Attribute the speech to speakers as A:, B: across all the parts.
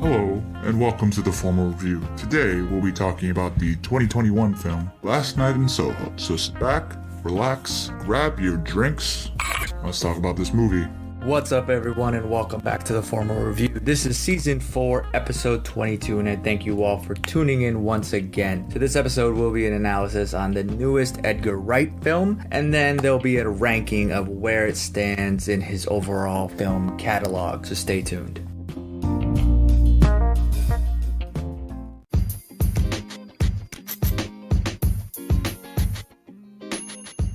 A: Hello, and welcome to the Formal Review. Today, we'll be talking about the 2021 film, Last Night in Soho. So sit back, relax, grab your drinks. Let's talk about this movie.
B: What's up, everyone, and welcome back to the Formal Review. This is Season 4, Episode 22, and I thank you all for tuning in once again. So this episode will be an analysis on the newest Edgar Wright film, and then there'll be a ranking of where it stands in his overall film catalog, so stay tuned.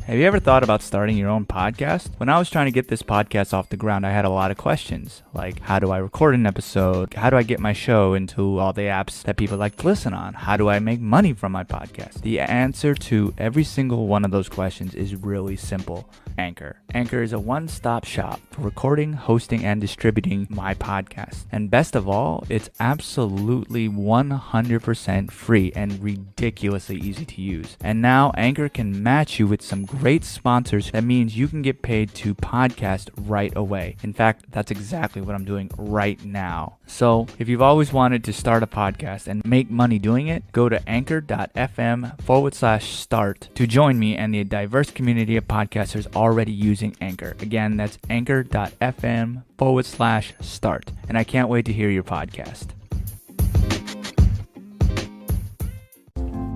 C: Have you ever thought about starting your own podcast? When I was trying to get this podcast off the ground, I had a lot of questions, like how do I record an episode? How do I get my show into all the apps that people like to listen on? How do I make money from my podcast? The answer to every single one of those questions is really simple. Anchor. Anchor is a one-stop shop for recording, hosting, and distributing my podcast. And best of all, it's absolutely 100% free and ridiculously easy to use. And now Anchor can match you with some great sponsors. That means you can get paid to podcast right away. In fact, that's exactly what I'm doing right now. So if you've always wanted to start a podcast and make money doing it, go to anchor.fm/start to join me and the diverse community of podcasters already using Anchor. Again, that's anchor.fm/start. And I can't wait to hear your podcast.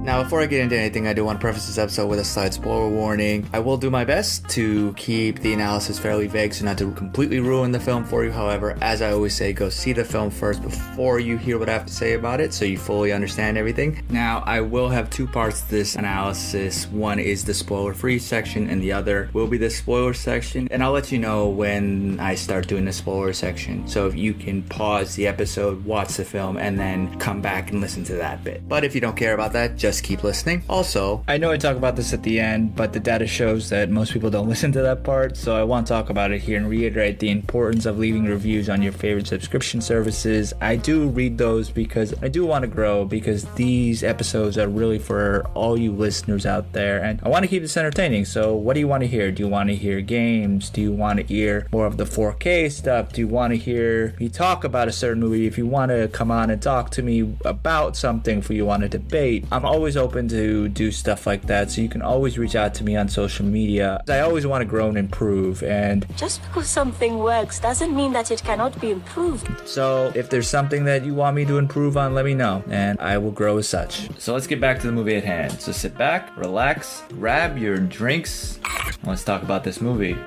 B: Now, before I get into anything, I do want to preface this episode with a slight spoiler warning. I will do my best to keep the analysis fairly vague so not to completely ruin the film for you. However, as I always say, go see the film first before you hear what I have to say about it so you fully understand everything. Now, I will have two parts to this analysis. One is the spoiler-free section and the other will be the spoiler section. And I'll let you know when I start doing the spoiler section. So if you can pause the episode, watch the film, and then come back and listen to that bit. But if you don't care about that, just keep listening. Also, I know I talk about this at the end, but the data shows that most people don't listen to that part, so I want to talk about it here and reiterate the importance of leaving reviews on your favorite subscription services. I do read those because I do want to grow, because these episodes are really for all you listeners out there, and I want to keep this entertaining. So what do you want to hear? Do you want to hear games? Do you want to hear more of the 4K stuff? Do you want to hear me talk about a certain movie? If you want to come on and talk to me about something, if you want to debate, I'm always open to do stuff like that, so you can always reach out to me on social media. I always want to grow and improve, and
D: just because something works doesn't mean that it cannot be improved.
B: So if there's something that you want me to improve on, let me know, and I will grow as such. So let's get back to the movie at hand. So sit back, relax, grab your drinks, and let's talk about this movie.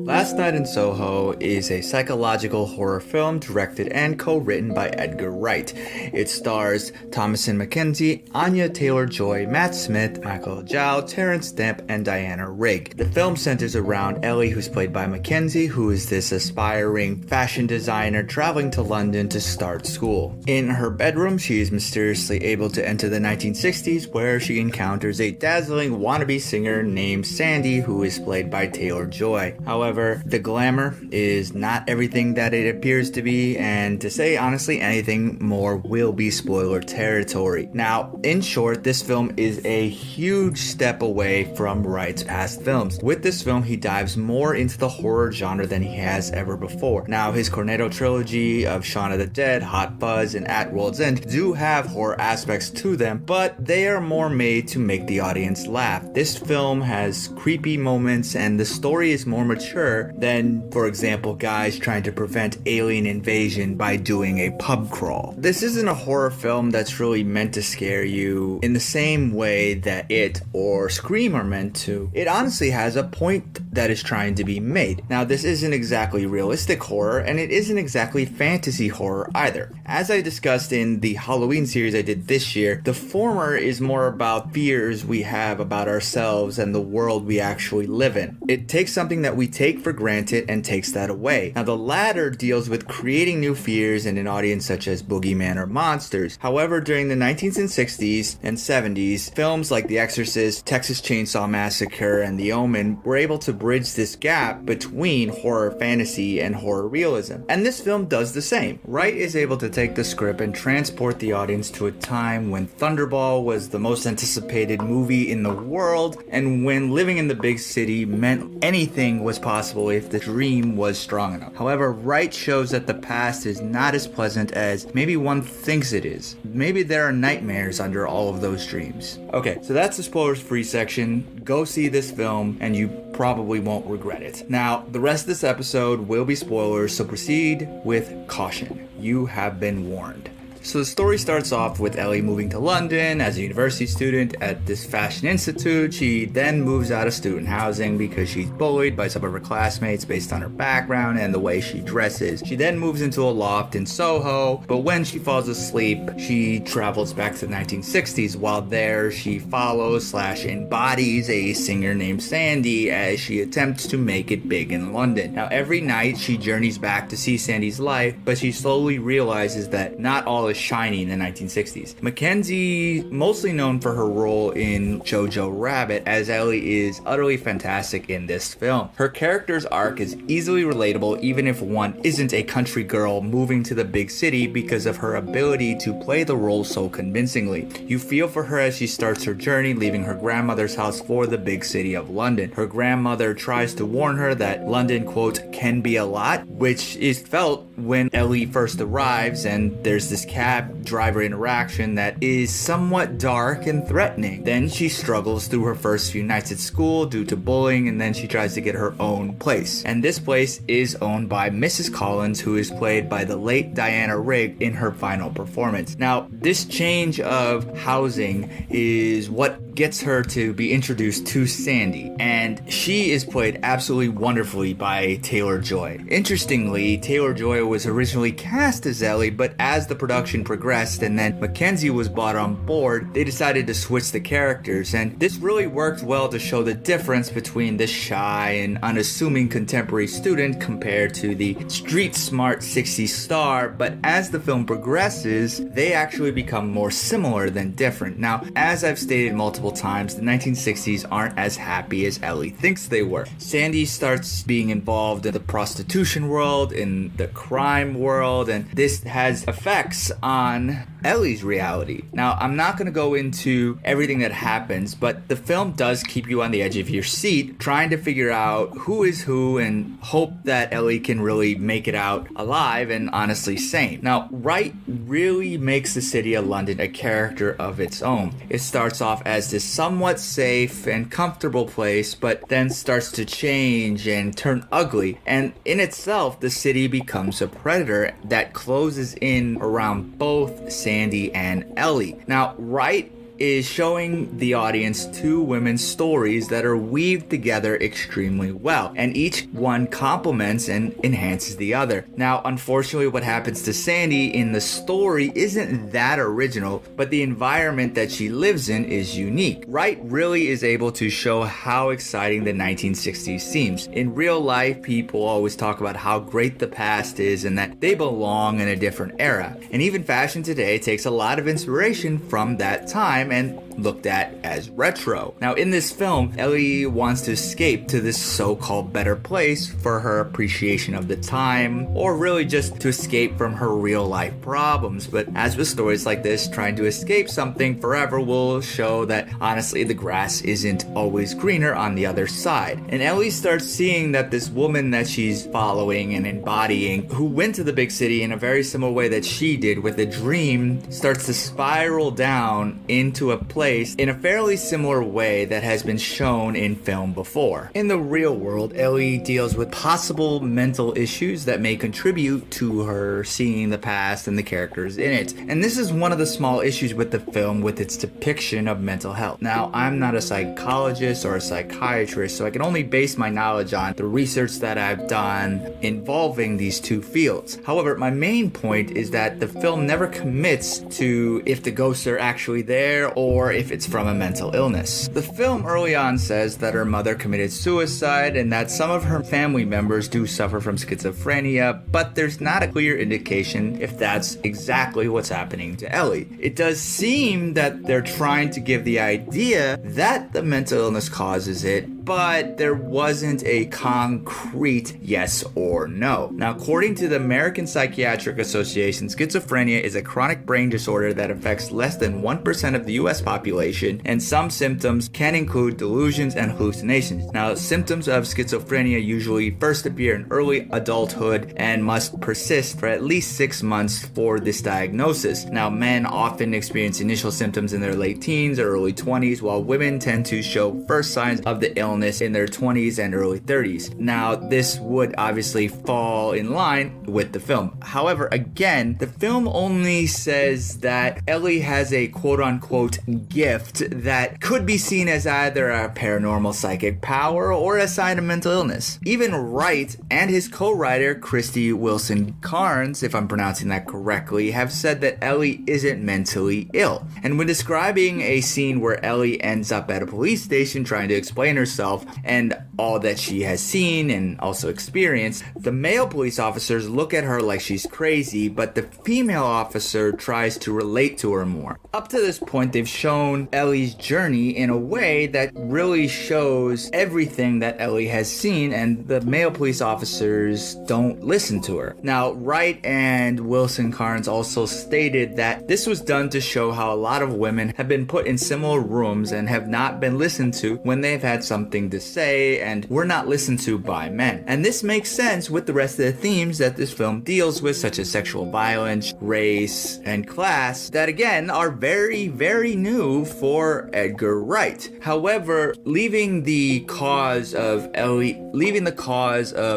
B: Last Night in Soho is a psychological horror film directed and co-written by Edgar Wright. It stars Thomasin McKenzie, Anya Taylor-Joy, Matt Smith, Michael Zhao, Terrence Stamp, and Diana Rigg. The film centers around Ellie, who's played by McKenzie, who is this aspiring fashion designer traveling to London to start school. In her bedroom, she is mysteriously able to enter the 1960s, where she encounters a dazzling wannabe singer named Sandy, who is played by Taylor-Joy. However, the glamour is not everything that it appears to be, and to say honestly anything more will be spoiler territory. Now, in short, this film is a huge step away from Wright's past films. With this film, he dives more into the horror genre than he has ever before. Now, his Cornetto trilogy of Shaun of the Dead, Hot Fuzz, and At World's End do have horror aspects to them, but they are more made to make the audience laugh. This film has creepy moments, and the story is more mature than, for example, guys trying to prevent alien invasion by doing a pub crawl. This isn't a horror film that's really meant to scare you in the same way that It or Scream are meant to. It honestly has a point that is trying to be made. Now, this isn't exactly realistic horror, and it isn't exactly fantasy horror either. As I discussed in the Halloween series I did this year, the former is more about fears we have about ourselves and the world we actually live in. It takes something that we take for for granted and takes that away. Now, the latter deals with creating new fears in an audience such as boogeyman or monsters. However, during the 1960s and 70s, films like The Exorcist, Texas Chainsaw Massacre, and The Omen were able to bridge this gap between horror fantasy and horror realism. And this film does the same. Wright is able to take the script and transport the audience to a time when Thunderball was the most anticipated movie in the world, and when living in the big city meant anything was possible if the dream was strong enough. However, Wright shows that the past is not as pleasant as maybe one thinks it is. Maybe there are nightmares under all of those dreams. Okay, so that's the spoilers-free section. Go see this film, and you probably won't regret it. Now, the rest of this episode will be spoilers, so proceed with caution. You have been warned. So the story starts off with Ellie moving to London as a university student at this fashion institute. She then moves out of student housing because she's bullied by some of her classmates based on her background and the way she dresses. She then moves into a loft in Soho, but when she falls asleep, she travels back to the 1960s. While there, she follows/embodies a singer named Sandy as she attempts to make it big in London. Now, every night she journeys back to see Sandy's life, but she slowly realizes that not all is shiny in the 1960s. Mackenzie, mostly known for her role in Jojo Rabbit, as Ellie is utterly fantastic in this film. Her character's arc is easily relatable even if one isn't a country girl moving to the big city because of her ability to play the role so convincingly. You feel for her as she starts her journey leaving her grandmother's house for the big city of London. Her grandmother tries to warn her that London, quote, can be a lot, which is felt when Ellie first arrives, and there's this cab driver interaction that is somewhat dark and threatening. Then she struggles through her first few nights at school due to bullying, and then she tries to get her own place. And this place is owned by Mrs. Collins, who is played by the late Diana Rigg in her final performance. Now, this change of housing is what gets her to be introduced to Sandy, and she is played absolutely wonderfully by Taylor-Joy. Interestingly, Taylor-Joy was originally cast as Ellie, but as the production progressed and then Mackenzie was brought on board, they decided to switch the characters, and this really worked well to show the difference between the shy and unassuming contemporary student compared to the street-smart 60s star. But as the film progresses, they actually become more similar than different. Now, as I've stated multiple times, the 1960s aren't as happy as Ellie thinks they were. Sandy starts being involved in the prostitution world, in the crime world, and this has effects on Ellie's reality. Now, I'm not going to go into everything that happens, but the film does keep you on the edge of your seat, trying to figure out who is who and hope that Ellie can really make it out alive and honestly sane. Now, Wright really makes the city of London a character of its own. It starts off as this somewhat safe and comfortable place, but then starts to change and turn ugly. And in itself, the city becomes a predator that closes in around both Sandy and Ellie. Now, Wright is showing the audience two women's stories that are weaved together extremely well, and each one complements and enhances the other. Now, unfortunately, what happens to Sandy in the story isn't that original, but the environment that she lives in is unique. Wright really is able to show how exciting the 1960s seems. In real life, people always talk about how great the past is and that they belong in a different era. And even fashion today takes a lot of inspiration from that time and looked at as retro. Now, in this film, Ellie wants to escape to this so-called better place for her appreciation of the time, or really just to escape from her real-life problems. But as with stories like this, trying to escape something forever will show that honestly the grass isn't always greener on the other side. And Ellie starts seeing that this woman that she's following and embodying, who went to the big city in a very similar way that she did with a dream, starts to spiral down into a place in a fairly similar way that has been shown in film before. In the real world, Ellie deals with possible mental issues that may contribute to her seeing the past and the characters in it. And this is one of the small issues with the film, with its depiction of mental health. Now, I'm not a psychologist or a psychiatrist, so I can only base my knowledge on the research that I've done involving these two fields. However, my main point is that the film never commits to if the ghosts are actually there fire or if it's from a mental illness. The film early on says that her mother committed suicide and that some of her family members do suffer from schizophrenia, but there's not a clear indication if that's exactly what's happening to Ellie. It does seem that they're trying to give the idea that the mental illness causes it, but there wasn't a concrete yes or no. Now, according to the American Psychiatric Association, schizophrenia is a chronic brain disorder that affects less than 1% of the US population, and some symptoms can include delusions and hallucinations. Now, symptoms of schizophrenia usually first appear in early adulthood and must persist for at least 6 months for this diagnosis. Now, men often experience initial symptoms in their late teens or early 20s, while women tend to show first signs of the illness in their 20s and early 30s. Now, this would obviously fall in line with the film. However, again, the film only says that Ellie has a quote-unquote gift that could be seen as either a paranormal psychic power or a sign of mental illness. Even Wright and his co-writer Christy Wilson Carnes, if I'm pronouncing that correctly, have said that Ellie isn't mentally ill. And when describing a scene where Ellie ends up at a police station trying to explain herself and all that she has seen and also experienced, the male police officers look at her like she's crazy, but the female officer tries to relate to her more. Up to this point, they've shown Ellie's journey in a way that really shows everything that Ellie has seen, and the male police officers don't listen to her. Now, Wright and Wilson Carnes also stated that this was done to show how a lot of women have been put in similar rooms and have not been listened to when they've had something to say and were not listened to by men. And this makes sense with the rest of the themes that this film deals with, such as sexual violence, race, and class, that again are very, very new for Edgar Wright. However, leaving the cause of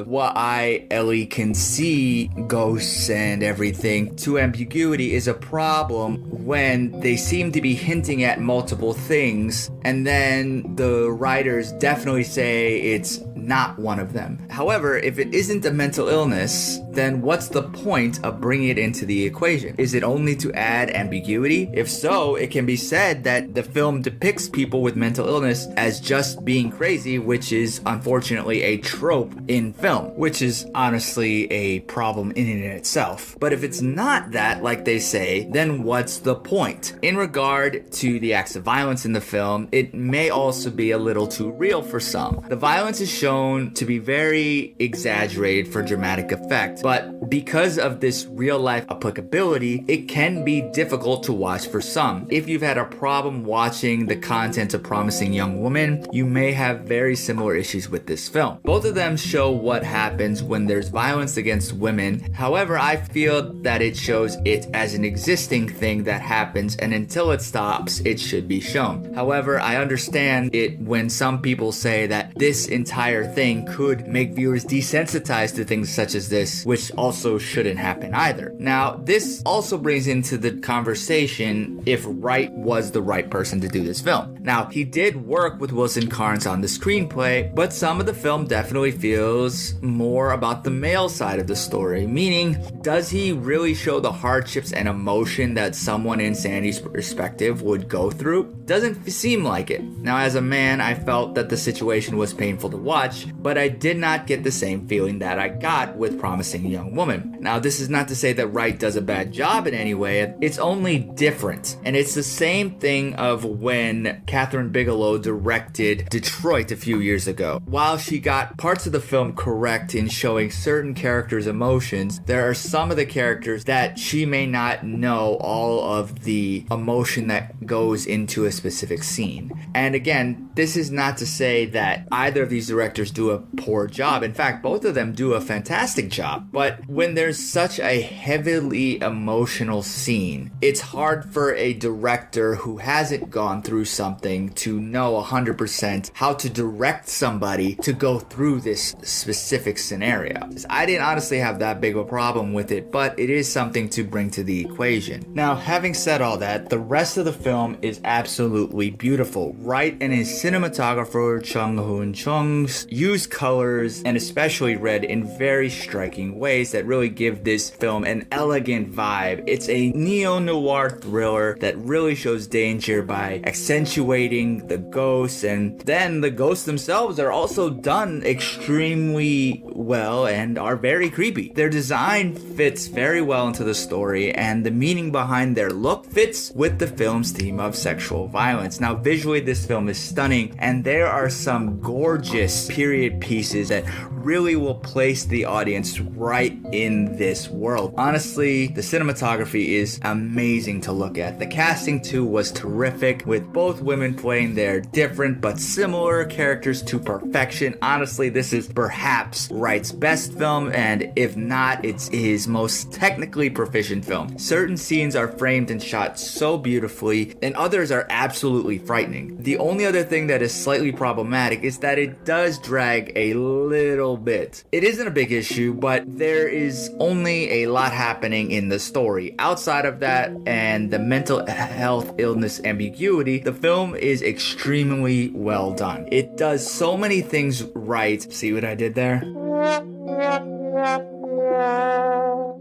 B: why Ellie can see ghosts and everything to ambiguity is a problem when they seem to be hinting at multiple things, and then the writers definitely say it's not one of them. However, if it isn't a mental illness, then what's the point of bringing it into the equation? Is it only to add ambiguity? If so, it can be said that the film depicts people with mental illness as just being crazy, which is unfortunately a trope in film, which is honestly a problem in and of itself. But if it's not that, like they say, then what's the point? In regard to the acts of violence in the film, it may also be a little too real for some. The violence is shown to be very exaggerated for dramatic effect, but because of this real life applicability, it can be difficult to watch for some. If you've had a problem watching the content of Promising Young Woman, you may have very similar issues with this film. Both of them show what happens when there's violence against women. However, I feel that it shows it as an existing thing that happens, and until it stops, it should be shown. However, I understand it when some people say that this entire thing could make viewers desensitized to things such as this, which also shouldn't happen either. Now, this also brings into the conversation if Wright was the right person to do this film. Now, he did work with Wilson Carnes on the screenplay, but some of the film definitely feels more about the male side of the story, meaning, does he really show the hardships and emotion that someone in Sandy's perspective would go through? Doesn't seem like it. Now, as a man, I felt that the situation was painful to watch, but I did not get the same feeling that I got with Promising Young Woman. Now, this is not to say that Wright does a bad job in any way, it's only different. And it's the same thing of when Catherine Bigelow directed Detroit a few years ago. While she got parts of the film correct in showing certain characters' emotions, there are some of the characters that she may not know all of the emotion that goes into a specific scene. And again, this is not to say that either of these directors do a poor job. In fact, both of them do a fantastic job. But when there's such a heavily emotional scene, it's hard for a director who hasn't gone through something to know 100% how to direct somebody to go through this specific scenario. I didn't honestly have that big of a problem with it, but it is something to bring to the equation. Now, having said all that, the rest of the film is absolutely beautiful. Wright and his cinematographer Chung Hoon Chung use colors and especially red in very striking ways that that really give this film an elegant vibe. It's a neo-noir thriller that really shows danger by accentuating the ghosts, and then the ghosts themselves are also done extremely well and are very creepy. Their design fits very well into the story, and the meaning behind their look fits with the film's theme of sexual violence. Now, visually, this film is stunning, and there are some gorgeous period pieces that really will place the audience right in this world. Honestly, the cinematography is amazing to look at. The casting too was terrific, with both women playing their different but similar characters to perfection. Honestly, this is perhaps Wright's best film, and if not, it's his most technically proficient film. Certain scenes are framed and shot so beautifully, and others are absolutely frightening. The only other thing that is slightly problematic is that it does drag a little bit. It isn't a big issue, but there is only a lot happening in the story. Outside of that and the mental health illness ambiguity, the film is extremely well done. It does so many things right. See what I did there?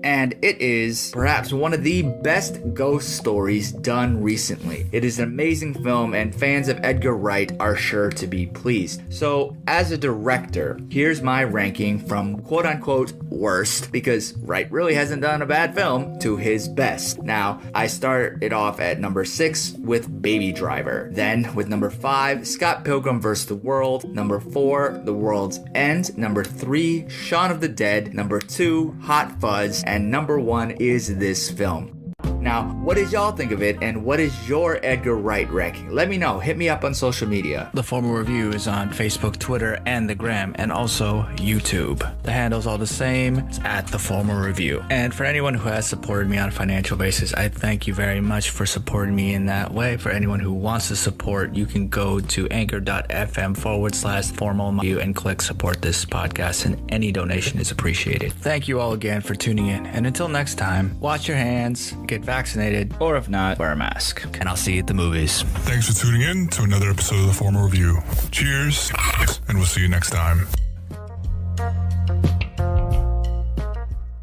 B: And it is perhaps one of the best ghost stories done recently. It is an amazing film, and fans of Edgar Wright are sure to be pleased. So, as a director, here's my ranking from quote-unquote worst, because Wright really hasn't done a bad film, to his best. Now, I started off at number 6 with Baby Driver. Then, with number 5, Scott Pilgrim vs. the World. Number 4, The World's End. Number 3, Shaun of the Dead. Number 2, Hot Fuzz. And number 1 is this film. Now, what did y'all think of it, and what is your Edgar Wright ranking? Let me know. Hit me up on social media.
C: The Formal Review is on Facebook, Twitter, and the Gram, and also YouTube. The handle's all the same. It's at The Formal Review. And for anyone who has supported me on a financial basis, I thank you very much for supporting me in that way. For anyone who wants to support, you can go to anchor.fm/formal review and click support this podcast, and any donation is appreciated. Thank you all again for tuning in. And until next time, wash your hands, get vaccinated, or if not, wear a mask. And I'll see you at the movies.
A: Thanks for tuning in to another episode of The Formal Review. Cheers, and we'll see you next time.